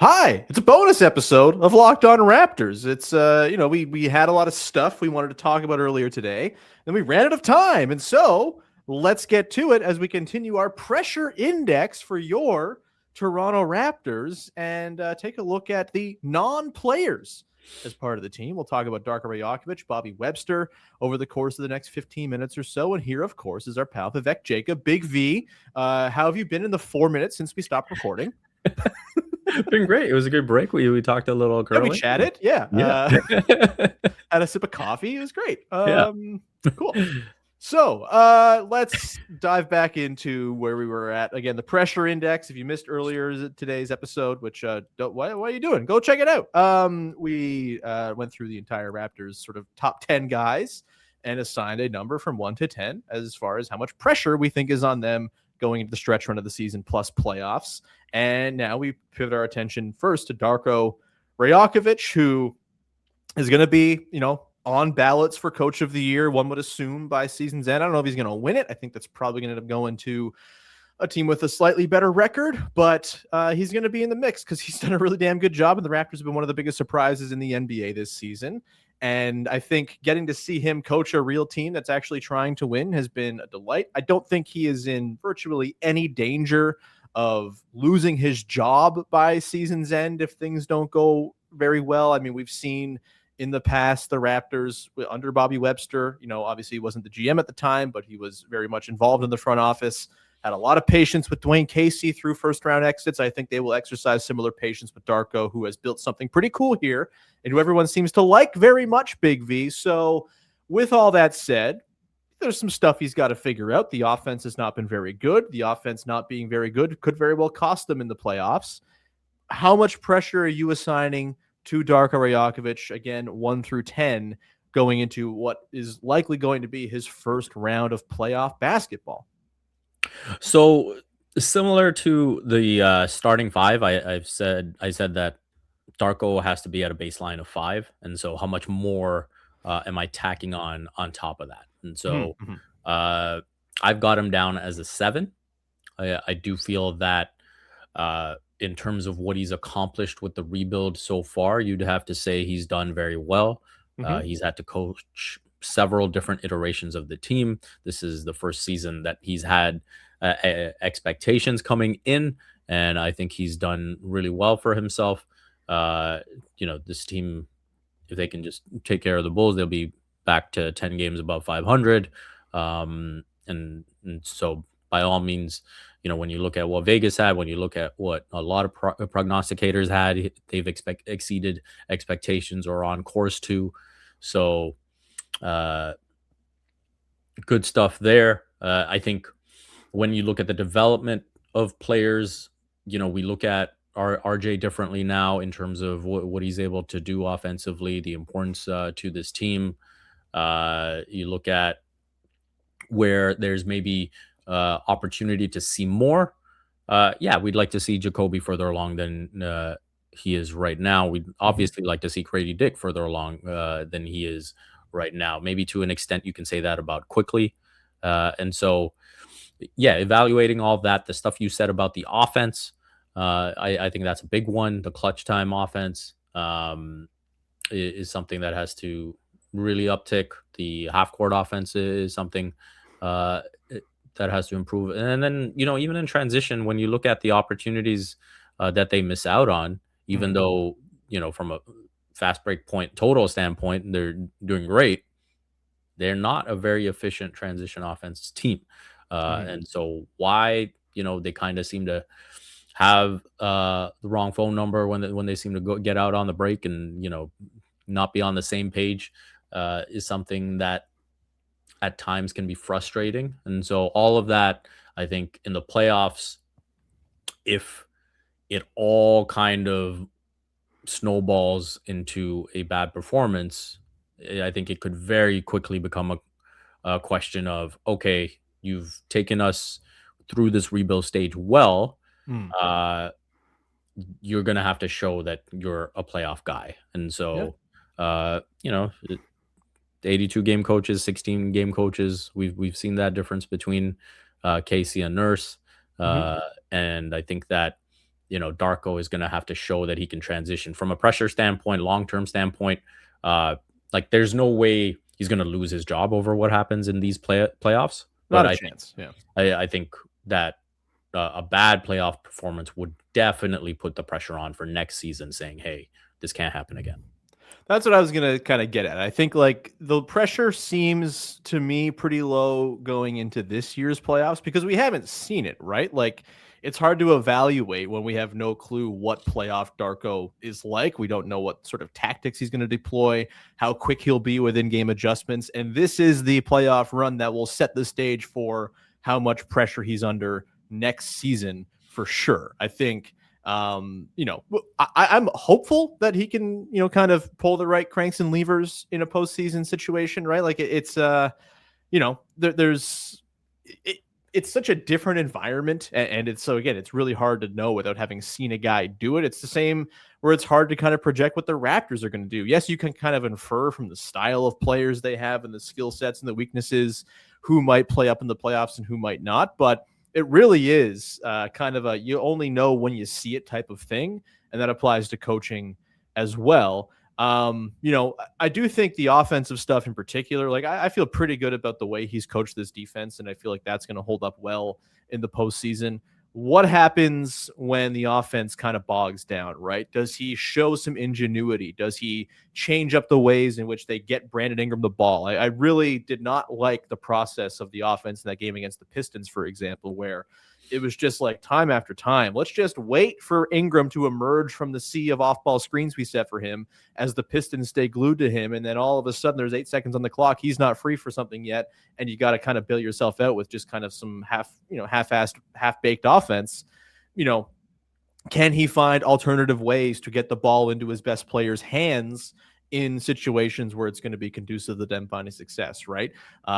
Hi, it's a bonus episode of Locked On Raptors. It's we had a lot of stuff we wanted to talk about earlier today, then we ran out of time, and so let's get to it as we continue our pressure index for your Toronto Raptors and take a look at the non-players as part of the team. We'll talk about Darko Rajaković, Bobby Webster over the course of the next 15 minutes or so, and here, of course, is our pal Vivek Jacob, Big V. How have you been in the 4 minutes since we stopped recording? Been great. It was a good break. We talked a little Yeah, we curling. chatted. Yeah. Yeah. Had a sip of coffee. It was great. Yeah. Cool. So let's dive back into where we were at. Again, the pressure index. If you missed earlier today's episode, which what are you doing? Go check it out. We went through the entire Raptors sort of top 10 guys and assigned a number from 1 to 10 as far as how much pressure we think is on them going into the stretch run of the season plus playoffs. And now we pivot our attention first to Darko Rajaković, who is going to be, on ballots for Coach of the Year, one would assume, by season's end. I don't know if he's going to win it. I think that's probably going to end up going to a team with a slightly better record, but he's going to be in the mix because he's done a really damn good job, and the Raptors have been one of the biggest surprises in the NBA this season. And I think getting to see him coach a real team that's actually trying to win has been a delight. I don't think he is in virtually any danger of losing his job by season's end if things don't go very well. I mean, we've seen in the past the Raptors under Bobby Webster, obviously he wasn't the GM at the time, but he was very much involved in the front office, had a lot of patience with Dwayne Casey through first-round exits. I think they will exercise similar patience with Darko, who has built something pretty cool here and who everyone seems to like very much, Big V. So with all that said, there's some stuff he's got to figure out. The offense has not been very good. The offense not being very good could very well cost them in the playoffs. How much pressure are you assigning to Darko Rajaković, again, 1 through 10, going into what is likely going to be his first round of playoff basketball? So similar to the starting five, I said that Darko has to be at a baseline of 5, and so how much more am I tacking on top of that? And so I've got him down as a 7. I do feel that in terms of what he's accomplished with the rebuild so far, you'd have to say he's done very well. He's had to coach several different iterations of the team. This is the first season that he's had expectations coming in, and I think he's done really well for himself. This team, if they can just take care of the Bulls, they'll be back to 10 games above 500. And so by all means, when you look at what Vegas had, when you look at what a lot of prognosticators had, they've exceeded expectations or on course to. So good stuff there. I think when you look at the development of players, we look at RJ differently now in terms of what he's able to do offensively, the importance to this team. You look at where there's maybe opportunity to see more. We'd like to see Jacoby further along than he is right now. We'd obviously like to see Grady Dick further along than he is right now. Maybe to an extent you can say that about Quickly. And so, evaluating all of that, the stuff you said about the offense, I think that's a big one. The clutch time offense is something that has to really uptick. The half court offense is something that has to improve. And then, even in transition, when you look at the opportunities that they miss out on, even though, from a fast break point total standpoint, they're doing great, they're not a very efficient transition offense team. And so why, they kind of seem to have the wrong phone number when they seem to get out on the break and, not be on the same page is something that at times can be frustrating. And so all of that, I think in the playoffs, if it all kind of snowballs into a bad performance, I think it could very quickly become a question of, okay, you've taken us through this rebuild stage well. You're going to have to show that you're a playoff guy. And so, 82 game coaches, 16 game coaches, we've seen that difference between Casey and Nurse. And I think that Darko is going to have to show that he can transition from a pressure standpoint, long-term standpoint. Like there's no way he's going to lose his job over what happens in these playoffs. Not But a I think chance. Yeah. I think that a bad playoff performance would definitely put the pressure on for next season, saying, "Hey, this can't happen again." That's what I was going to kind of get at. I think like the pressure seems to me pretty low going into this year's playoffs because we haven't seen it, right? Like it's hard to evaluate when we have no clue what playoff Darko is like. We don't know what sort of tactics he's going to deploy, how quick he'll be with in-game adjustments. And this is the playoff run that will set the stage for how much pressure he's under next season for sure. I think I'm hopeful that he can, kind of pull the right cranks and levers in a postseason situation, right? Like there's it's such a different environment, and it's so again, it's really hard to know without having seen a guy do it. It's the same where it's hard to kind of project what the Raptors are going to do. Yes, you can kind of infer from the style of players they have and the skill sets and the weaknesses who might play up in the playoffs and who might not, but it really is kind of a you only know when you see it type of thing, and that applies to coaching as well. I do think the offensive stuff in particular, like I feel pretty good about the way he's coached this defense, and I feel like that's going to hold up well in the postseason. What happens when the offense kind of bogs down, right? Does he show some ingenuity? Does he change up the ways in which they get Brandon Ingram the ball? I really did not like the process of the offense in that game against the Pistons, for example, where it was just like time after time. Let's just wait for Ingram to emerge from the sea of off-ball screens we set for him as the Pistons stay glued to him. And then all of a sudden there's 8 seconds on the clock. He's not free for something yet. And you got to kind of bail yourself out with just kind of some half-assed, half-baked offense. Can he find alternative ways to get the ball into his best player's hands in situations where it's going to be conducive to them finding success, right?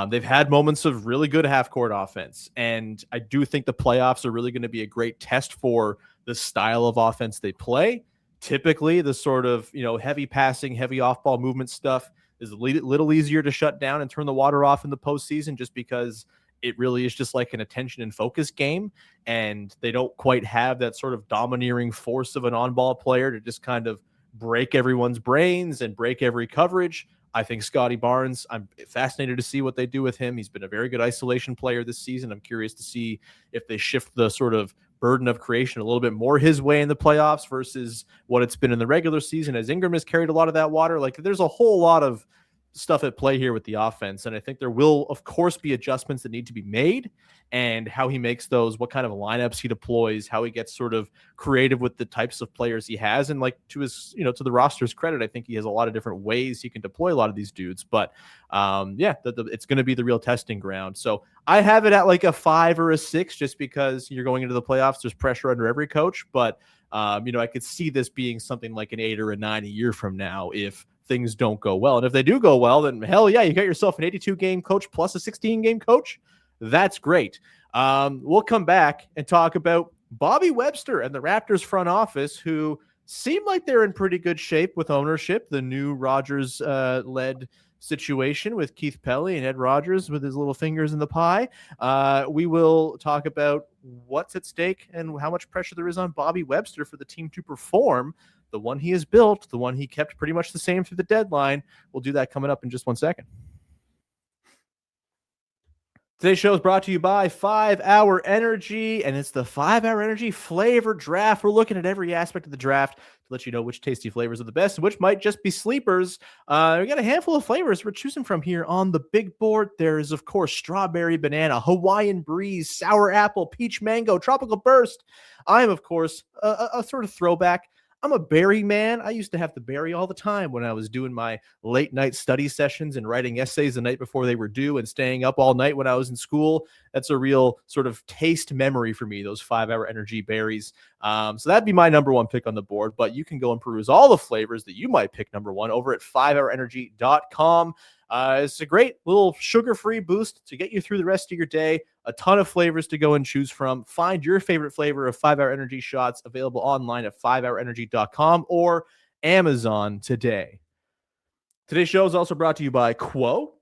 They've had moments of really good half-court offense, and I do think the playoffs are really going to be a great test for the style of offense they play. Typically, the sort of, heavy passing, heavy off-ball movement stuff is a little easier to shut down and turn the water off in the postseason just because it really is just like an attention and focus game, and they don't quite have that sort of domineering force of an on-ball player to just kind of break everyone's brains and break every coverage. I think Scotty Barnes, I'm fascinated to see what they do with him. He's been a very good isolation player this season. I'm curious to see if they shift the sort of burden of creation a little bit more his way in the playoffs versus what it's been in the regular season, as Ingram has carried a lot of that water. Like there's a whole lot of stuff at play here with the offense. And I think there will, of course, be adjustments that need to be made, and how he makes those, what kind of lineups he deploys, how he gets sort of creative with the types of players he has. And like to his, to the roster's credit, I think he has a lot of different ways he can deploy a lot of these dudes. But it's going to be the real testing ground. So I have it at like a 5 or a 6, just because you're going into the playoffs. There's pressure under every coach, but I could see this being something like an 8 or a 9 a year from now if things don't go well. And if they do go well, then hell yeah, you got yourself an 82-game coach plus a 16-game coach. That's great. We'll come back and talk about Bobby Webster and the Raptors front office, who seem like they're in pretty good shape with ownership. The new Rodgers led situation with Keith Pelly and Ed Rodgers with his little fingers in the pie. We will talk about what's at stake and how much pressure there is on Bobby Webster for the team to perform. The one he has built, the one he kept pretty much the same through the deadline. We'll do that coming up in just 1 second. Today's show is brought to you by 5 Hour Energy, and it's the 5 Hour Energy flavor draft. We're looking at every aspect of the draft to let you know which tasty flavors are the best and which might just be sleepers. We got a handful of flavors we're choosing from here on the big board. There's, of course, strawberry banana, Hawaiian breeze, sour apple, peach mango, tropical burst. I am, of course, a sort of throwback. I'm a berry man. I used to have the berry all the time when I was doing my late night study sessions and writing essays the night before they were due and staying up all night when I was in school. That's a real sort of taste memory for me, those 5 Hour Energy berries. So that'd be my number one pick on the board, but you can go and peruse all the flavors that you might pick number one over at 5hourenergy.com. It's a great little sugar-free boost to get you through the rest of your day. A ton of flavors to go and choose from. Find your favorite flavor of 5 Hour Energy shots available online at 5hourenergy.com or Amazon today. Today's show is also brought to you by Quo.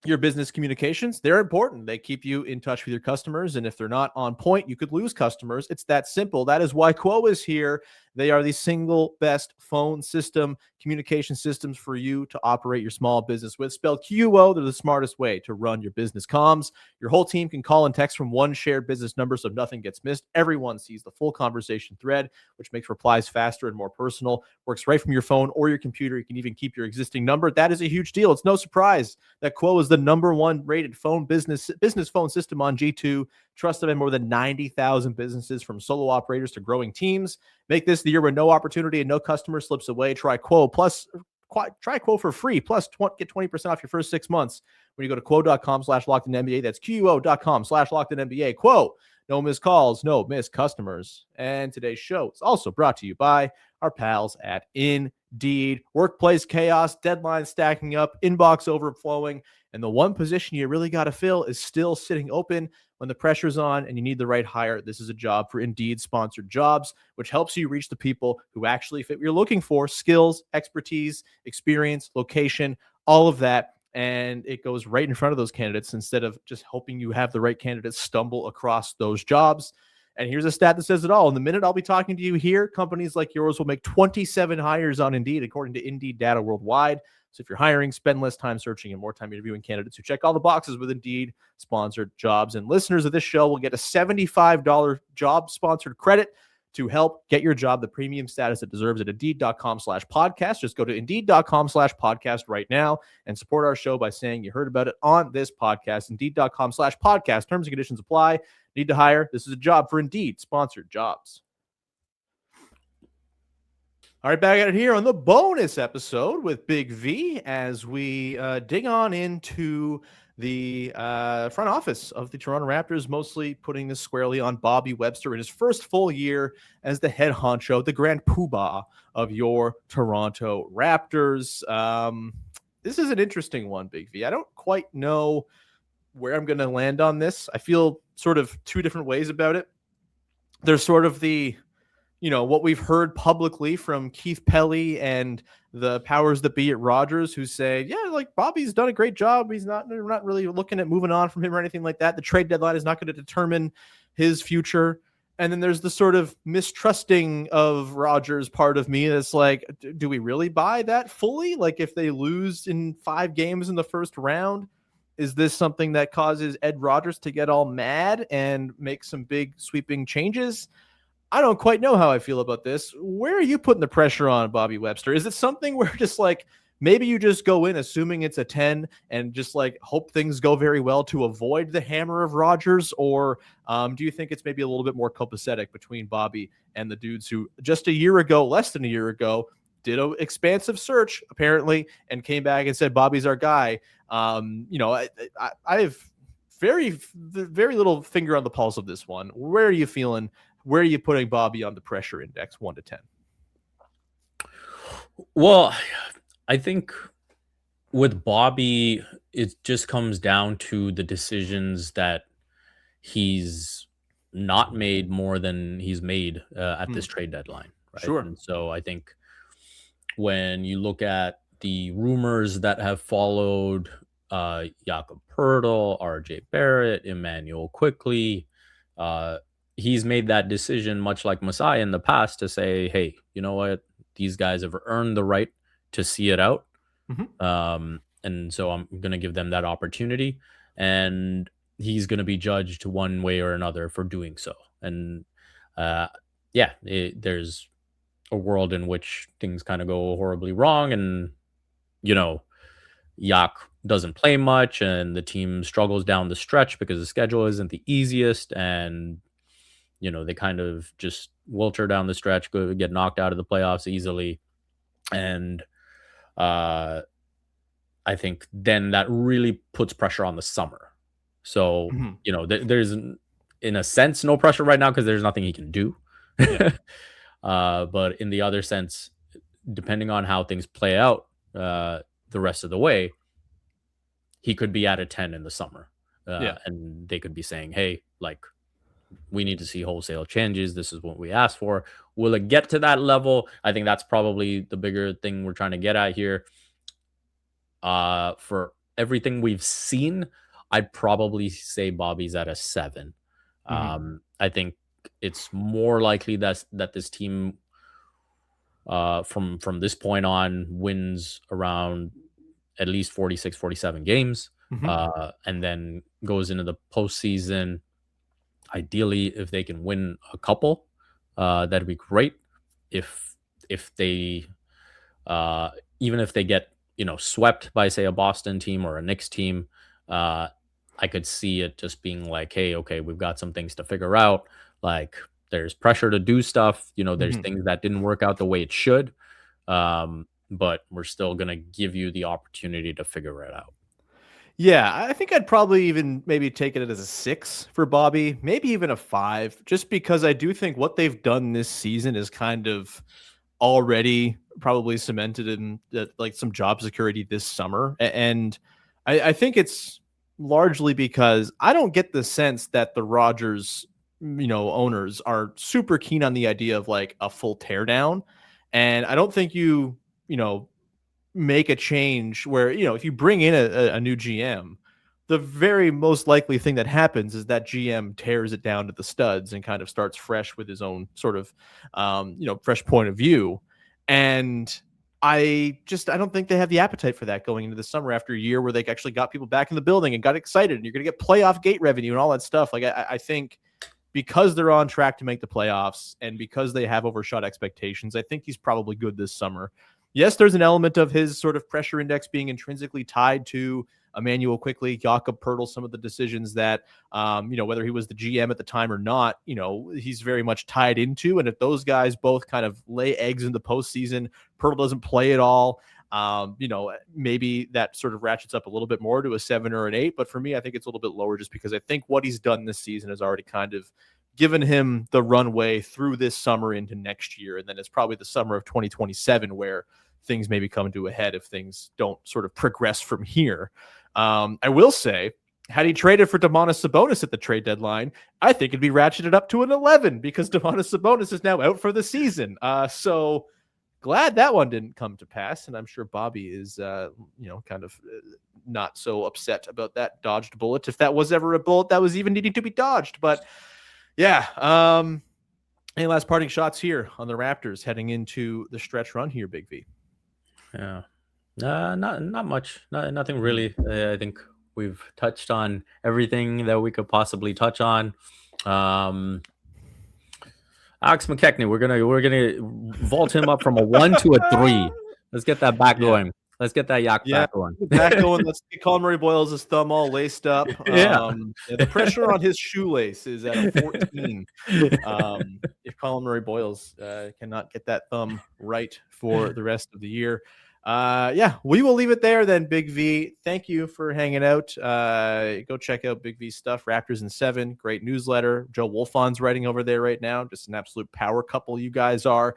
your business communications, they're important. They keep you in touch with your customers. And if they're not on point, you could lose customers. It's that simple. That is why Quo is here. They are the single best phone system, communication systems for you to operate your small business with. Spelled QO, they're the smartest way to run your business comms. Your whole team can call and text from one shared business number so nothing gets missed. Everyone sees the full conversation thread, which makes replies faster and more personal. Works right from your phone or your computer. You can even keep your existing number. That is a huge deal. It's no surprise that Quo is the #1 rated phone business phone system on G2, trusted by more than 90,000 businesses, from solo operators to growing teams. Make this the year where no opportunity and no customer slips away. Try Quo for free. Plus, get 20% off your first 6 months when you go to quo.com/LockedInNBA. That's QO.com/LockedInNBA. Quo. No missed calls, no missed customers. And today's show is also brought to you by our pals at Indeed. Workplace chaos, deadlines stacking up, inbox overflowing, and the one position you really got to fill is still sitting open. When the pressure's on and you need the right hire, this is a job for Indeed sponsored jobs, which helps you reach the people who actually fit what you're looking for: skills, expertise, experience, location, all of that. And it goes right in front of those candidates instead of just hoping you have the right candidates stumble across those jobs. And here's a stat that says it all. In the minute I'll be talking to you here, companies like yours will make 27 hires on Indeed, according to Indeed data worldwide. So if you're hiring, spend less time searching and more time interviewing candidates who check all the boxes with Indeed sponsored jobs. And listeners of this show will get a $75 job sponsored credit to help get your job the premium status it deserves at Indeed.com/podcast. Just go to Indeed.com/podcast right now and support our show by saying you heard about it on this podcast. Indeed.com/podcast. Terms and conditions apply. Need to hire? This is a job for Indeed sponsored jobs. All right, back at it here on the bonus episode with Big V as we dig on into the front office of the Toronto Raptors, mostly putting this squarely on Bobby Webster in his first full year as the head honcho, the grand poobah of your Toronto Raptors. This is an interesting one, Big V. I don't quite know where I'm going to land on this. I feel sort of two different ways about it. There's sort of the, what we've heard publicly from Keith Pelly and the powers that be at Rogers, who say, yeah, like Bobby's done a great job. We're not really looking at moving on from him or anything like that. The trade deadline is not going to determine his future. And then there's the sort of mistrusting of Rogers part of me that's like, do we really buy that fully? Like, if they lose in 5 games in the first round, is this something that causes Ed Rogers to get all mad and make some big sweeping changes? I don't quite know how I feel about this. Where are you putting the pressure on Bobby Webster? Is it something where just like maybe you just go in assuming it's a 10 and just like hope things go very well to avoid the hammer of Rogers? Or do you think it's maybe a little bit more copacetic between Bobby and the dudes who just less than a year ago, did an expansive search apparently and came back and said, Bobby's our guy? I have very, very little finger on the pulse of this one. Where are you feeling? Where are you putting Bobby on the pressure index, 1 to 10? Well, I think with Bobby, it just comes down to the decisions that he's not made more than he's made at this trade deadline. Right? Sure. And so I think when you look at the rumors that have followed, Jakob Poeltl, RJ Barrett, Emmanuel Quickly, he's made that decision, much like Masai in the past, to say, hey, you know what? These guys have earned the right to see it out. Mm-hmm. And so I'm going to give them that opportunity. And he's going to be judged one way or another for doing so. And there's a world in which things kind of go horribly wrong. And, Yak doesn't play much and the team struggles down the stretch because the schedule isn't the easiest. And they kind of just wilter down the stretch, get knocked out of the playoffs easily. And I think then that really puts pressure on the summer. So, there's, in a sense, no pressure right now because there's nothing he can do. Yeah. But in the other sense, depending on how things play out the rest of the way, he could be at a 10 in the summer. And they could be saying, hey, like, we need to see wholesale changes. This is what we asked for. Will it get to that level? I think that's probably the bigger thing we're trying to get at here. For everything we've seen, I'd probably say Bobby's at a 7. Mhm. I think it's more likely that this team from this point on wins around at least 46, 47 games, Mhm. and then goes into the postseason. Ideally, if they can win a couple, that'd be great. If they uh, even if they get swept by say a Boston team or a Knicks team, uh, I could see it just being like, hey, okay, we've got some things to figure out. Like there's pressure to do stuff. There's Mhm. things that didn't work out the way it should, but we're still gonna give you the opportunity to figure it out. Yeah, I think I'd probably even maybe take it as a 6 for Bobby, maybe even a 5, just because I do think what they've done this season is kind of already probably cemented in that like some job security this summer. And I think it's largely because I don't get the sense that the Rogers, owners are super keen on the idea of like a full teardown. And I don't think you know, make a change where if you bring in a new GM, the very most likely thing that happens is that GM tears it down to the studs and kind of starts fresh with his own sort of fresh point of view. And I don't think they have the appetite for that going into the summer after a year where they actually got people back in the building and got excited and you're going to get playoff gate revenue and all that stuff. Like I think because they're on track to make the playoffs and because they have overshot expectations, I think he's probably good this summer. Yes, there's an element of his sort of pressure index being intrinsically tied to Emmanuel Quickly, Jakob Pertl, some of the decisions that, whether he was the GM at the time or not, he's very much tied into. And if those guys both kind of lay eggs in the postseason, Pertl doesn't play at all. Maybe that sort of ratchets up a little bit more to a 7 or an 8. But for me, I think it's a little bit lower just because I think what he's done this season has already kind of given him the runway through this summer into next year. And then it's probably the summer of 2027 where things maybe come to a head if things don't sort of progress from here. I will say, had he traded for Domantas Sabonis at the trade deadline, I think it'd be ratcheted up to an 11 because Domantas Sabonis is now out for the season. So glad that one didn't come to pass. And I'm sure Bobby is, kind of not so upset about that dodged bullet, if that was ever a bullet that was even needing to be dodged. But yeah, any last parting shots here on the Raptors heading into the stretch run here, Big V? Yeah. Not much. Nothing really. I think we've touched on everything that we could possibly touch on. Alex McKechnie, we're gonna vault him up from a 1 to a 3. Let's get that back Yeah. going. Let's get that yak Yeah, back going. back going. Let's get Colin Murray Boyles' thumb all laced up. Yeah. The pressure on his shoelace is at a 14. If Colin Murray Boyles cannot get that thumb right for the rest of the year. Yeah, we will leave it there then, Big V. Thank you for hanging out. Go check out Big V's stuff, Raptors in 7. Great newsletter. Joe Wolfon's writing over there right now. Just an absolute power couple you guys are.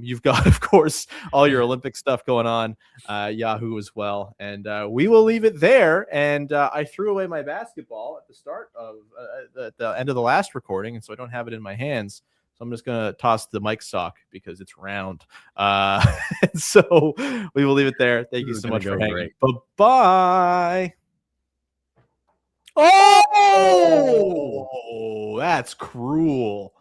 You've got, of course, all your Olympic stuff going on, Yahoo as well. And we will leave it there. And I threw away my basketball at the start of at the end of the last recording, and so I don't have it in my hands. So I'm just going to toss the mic sock because it's round. So we will leave it there. Thank you so much for hanging. Bye-bye. Oh, that's cruel.